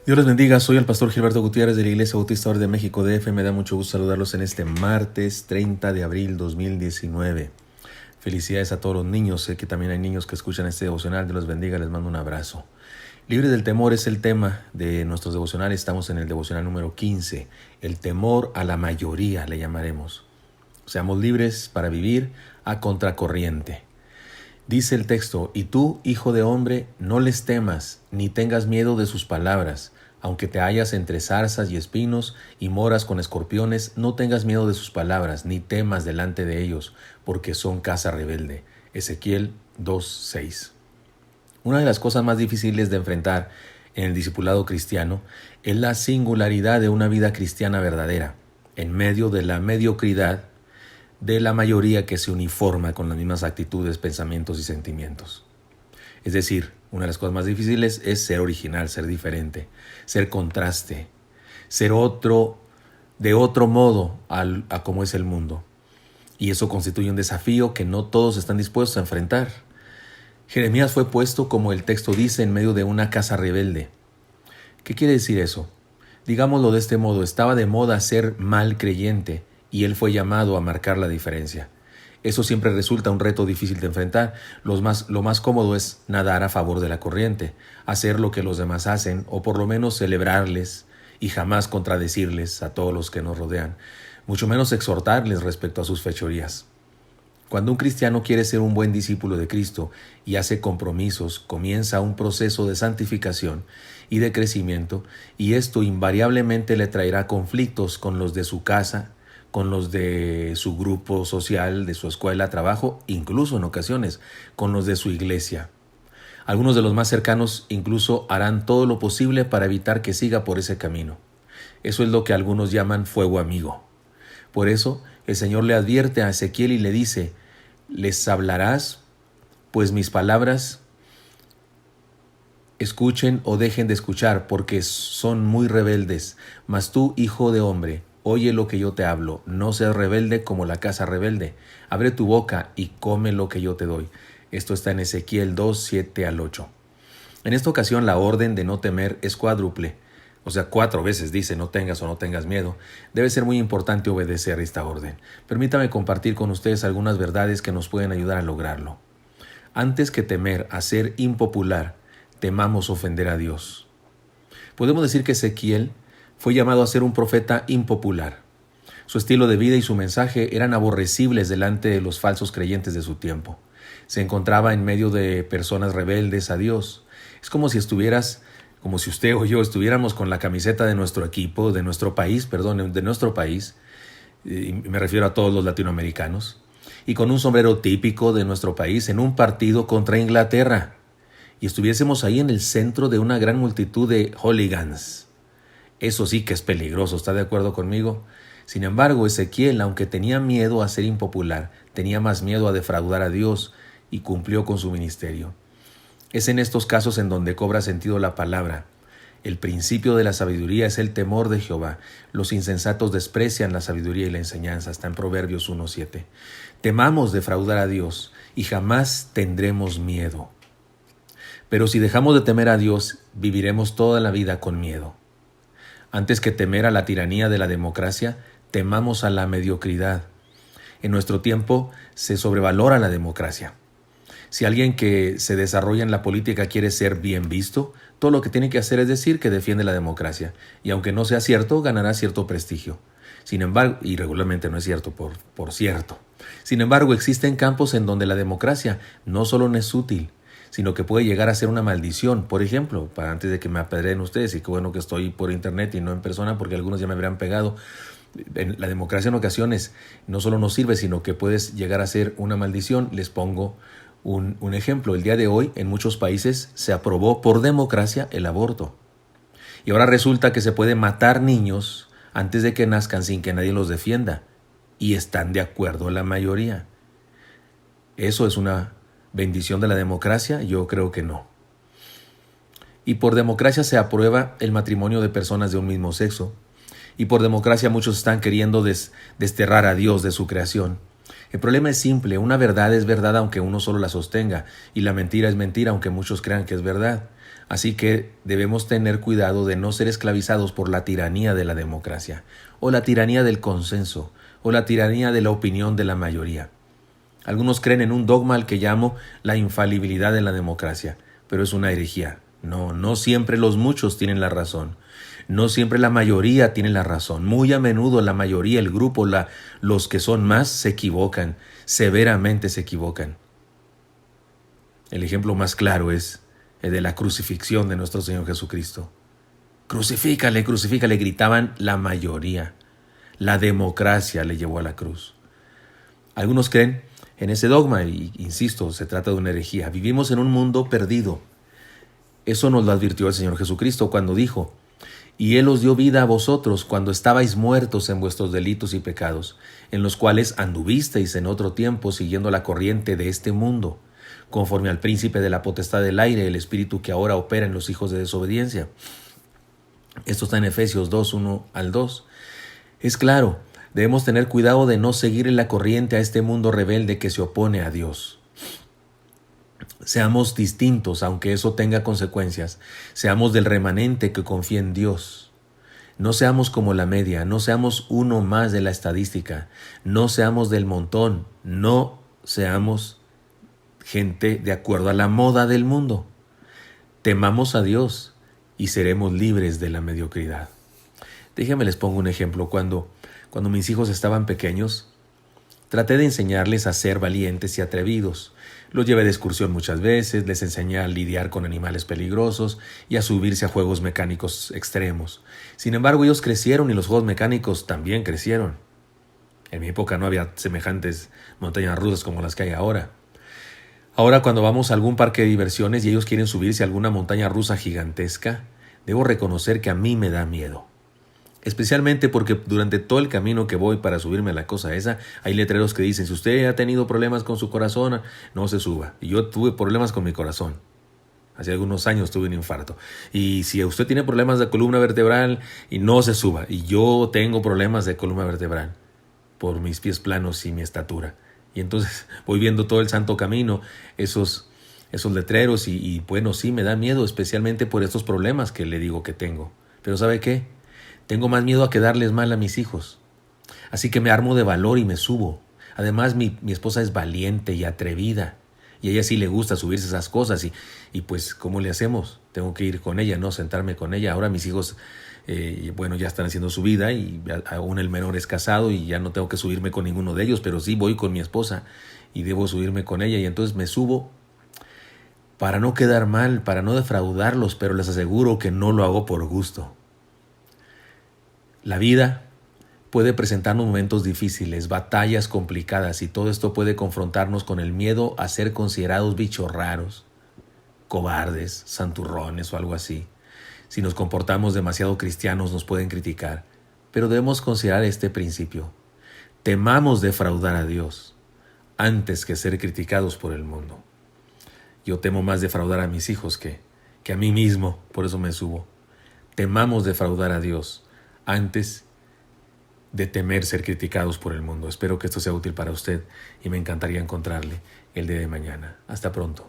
Dios les bendiga, soy el pastor Gilberto Gutiérrez de la Iglesia Bautista de México DF. Me da mucho gusto saludarlos en este martes 30 de abril 2019. Felicidades a todos los niños, sé que también hay niños que escuchan este devocional. Dios los bendiga, les mando un abrazo. Libre del temor es el tema de nuestros devocionales. Estamos en el devocional número 15. El temor a la mayoría le llamaremos. Seamos libres para vivir a contracorriente. Dice el texto: y tú, hijo de hombre, no les temas, ni tengas miedo de sus palabras. Aunque te hallas entre zarzas y espinos y moras con escorpiones, no tengas miedo de sus palabras, ni temas delante de ellos, porque son casa rebelde. Ezequiel 2:6. Una de las cosas más difíciles de enfrentar en el discipulado cristiano es la singularidad de una vida cristiana verdadera, en medio de la mediocridad de la mayoría que se uniforma con las mismas actitudes, pensamientos y sentimientos. Es decir, una de las cosas más difíciles es ser original, ser diferente, ser contraste, ser otro, de otro modo a como es el mundo. Y eso constituye un desafío que no todos están dispuestos a enfrentar. Jeremías fue puesto, como el texto dice, en medio de una casa rebelde. ¿Qué quiere decir eso? Digámoslo de este modo: estaba de moda ser mal creyente, y él fue llamado a marcar la diferencia. Eso siempre resulta un reto difícil de enfrentar. Lo más cómodo es nadar a favor de la corriente, hacer lo que los demás hacen, o por lo menos celebrarles y jamás contradecirles a todos los que nos rodean, mucho menos exhortarles respecto a sus fechorías. Cuando un cristiano quiere ser un buen discípulo de Cristo y hace compromisos, comienza un proceso de santificación y de crecimiento, y esto invariablemente le traerá conflictos con los de su casa, con los de su grupo social, de su escuela, trabajo, incluso en ocasiones con los de su iglesia. Algunos de los más cercanos incluso harán todo lo posible para evitar que siga por ese camino. Eso es lo que algunos llaman fuego amigo. Por eso el Señor le advierte a Ezequiel y le dice: les hablarás, pues mis palabras escuchen o dejen de escuchar, porque son muy rebeldes. Mas tú, hijo de hombre, oye lo que yo te hablo, no seas rebelde como la casa rebelde. Abre tu boca y come lo que yo te doy. Esto está en Ezequiel 2:7-8. En esta ocasión la orden de no temer es cuádruple. O sea, 4 veces dice: no tengas o no tengas miedo. Debe ser muy importante obedecer esta orden. Permítame compartir con ustedes algunas verdades que nos pueden ayudar a lograrlo. Antes que temer a ser impopular, temamos ofender a Dios. Podemos decir que Ezequiel fue llamado a ser un profeta impopular. Su estilo de vida y su mensaje eran aborrecibles delante de los falsos creyentes de su tiempo. Se encontraba en medio de personas rebeldes a Dios. Es como si usted o yo estuviéramos con la camiseta de nuestro equipo, de nuestro país, y me refiero a todos los latinoamericanos, y con un sombrero típico de nuestro país en un partido contra Inglaterra, y estuviésemos ahí en el centro de una gran multitud de hooligans. Eso sí que es peligroso, ¿está de acuerdo conmigo? Sin embargo, Ezequiel, aunque tenía miedo a ser impopular, tenía más miedo a defraudar a Dios, y cumplió con su ministerio. Es en estos casos en donde cobra sentido la palabra: el principio de la sabiduría es el temor de Jehová. Los insensatos desprecian la sabiduría y la enseñanza. Está en Proverbios 1:7. Temamos defraudar a Dios y jamás tendremos miedo. Pero si dejamos de temer a Dios, viviremos toda la vida con miedo. Antes que temer a la tiranía de la democracia, temamos a la mediocridad. En nuestro tiempo se sobrevalora la democracia. Si alguien que se desarrolla en la política quiere ser bien visto, todo lo que tiene que hacer es decir que defiende la democracia, y aunque no sea cierto, ganará cierto prestigio. Sin embargo, y regularmente no es cierto, por cierto. Sin embargo, existen campos en donde la democracia no solo no es útil, sino que puede llegar a ser una maldición. Por ejemplo, antes de que me apedreen ustedes, y qué bueno que estoy por internet y no en persona, porque algunos ya me habrían pegado, la democracia en ocasiones no solo nos sirve, sino que puede llegar a ser una maldición. Les pongo un ejemplo. El día de hoy, en muchos países, se aprobó por democracia el aborto. Y ahora resulta que se puede matar niños antes de que nazcan sin que nadie los defienda. Y están de acuerdo la mayoría. ¿Eso es una bendición de la democracia? Yo creo que no. Y por democracia se aprueba el matrimonio de personas de un mismo sexo. Y por democracia muchos están queriendo desterrar a Dios de su creación. El problema es simple: una verdad es verdad aunque uno solo la sostenga, y la mentira es mentira aunque muchos crean que es verdad. Así que debemos tener cuidado de no ser esclavizados por la tiranía de la democracia, o la tiranía del consenso, o la tiranía de la opinión de la mayoría. Algunos creen en un dogma al que llamo la infalibilidad de la democracia, pero es una herejía. No siempre los muchos tienen la razón. No siempre la mayoría tiene la razón. Muy a menudo la mayoría, el grupo, los que son más, se equivocan. Severamente se equivocan. El ejemplo más claro es el de la crucifixión de nuestro Señor Jesucristo. Crucifícale, crucifícale, gritaban la mayoría. La democracia le llevó a la cruz. Algunos creen en ese dogma y, insisto, se trata de una herejía. Vivimos en un mundo perdido. Eso nos lo advirtió el Señor Jesucristo cuando dijo: y Él os dio vida a vosotros cuando estabais muertos en vuestros delitos y pecados, en los cuales anduvisteis en otro tiempo siguiendo la corriente de este mundo, conforme al príncipe de la potestad del aire, el espíritu que ahora opera en los hijos de desobediencia. Esto está en Efesios 2, 1 al 2. Es claro, debemos tener cuidado de no seguir en la corriente a este mundo rebelde que se opone a Dios. Seamos distintos, aunque eso tenga consecuencias. Seamos del remanente que confía en Dios. No seamos como la media, no seamos uno más de la estadística, no seamos del montón, no seamos gente de acuerdo a la moda del mundo. Temamos a Dios y seremos libres de la mediocridad. Déjenme les pongo un ejemplo. Cuando mis hijos estaban pequeños, traté de enseñarles a ser valientes y atrevidos. Los llevé de excursión muchas veces, les enseñé a lidiar con animales peligrosos y a subirse a juegos mecánicos extremos. Sin embargo, ellos crecieron y los juegos mecánicos también crecieron. En mi época no había semejantes montañas rusas como las que hay ahora. Ahora, cuando vamos a algún parque de diversiones y ellos quieren subirse a alguna montaña rusa gigantesca, debo reconocer que a mí me da miedo. Especialmente porque durante todo el camino que voy para subirme a la cosa esa, hay letreros que dicen: si usted ha tenido problemas con su corazón, no se suba. Y yo tuve problemas con mi corazón. Hace algunos años tuve un infarto. Y si usted tiene problemas de columna vertebral, y no se suba. Y yo tengo problemas de columna vertebral por mis pies planos y mi estatura. Y entonces voy viendo todo el santo camino, esos letreros, y bueno, sí me da miedo, especialmente por estos problemas que le digo que tengo. Pero ¿sabe qué? Tengo más miedo a quedarles mal a mis hijos. Así que me armo de valor y me subo. Además, mi esposa es valiente y atrevida. Y a ella sí le gusta subirse esas cosas. Y pues, ¿cómo le hacemos? Tengo que ir con ella, ¿no? Sentarme con ella. Ahora mis hijos, ya están haciendo su vida. Y aún el menor es casado y ya no tengo que subirme con ninguno de ellos. Pero sí voy con mi esposa y debo subirme con ella. Y entonces me subo para no quedar mal, para no defraudarlos. Pero les aseguro que no lo hago por gusto. La vida puede presentarnos momentos difíciles, batallas complicadas, y todo esto puede confrontarnos con el miedo a ser considerados bichos raros, cobardes, santurrones o algo así. Si nos comportamos demasiado cristianos nos pueden criticar, pero debemos considerar este principio: temamos defraudar a Dios antes que ser criticados por el mundo. Yo temo más defraudar a mis hijos que a mí mismo, por eso me subo. Temamos defraudar a Dios antes de temer ser criticados por el mundo. Espero que esto sea útil para usted y me encantaría encontrarle el día de mañana. Hasta pronto.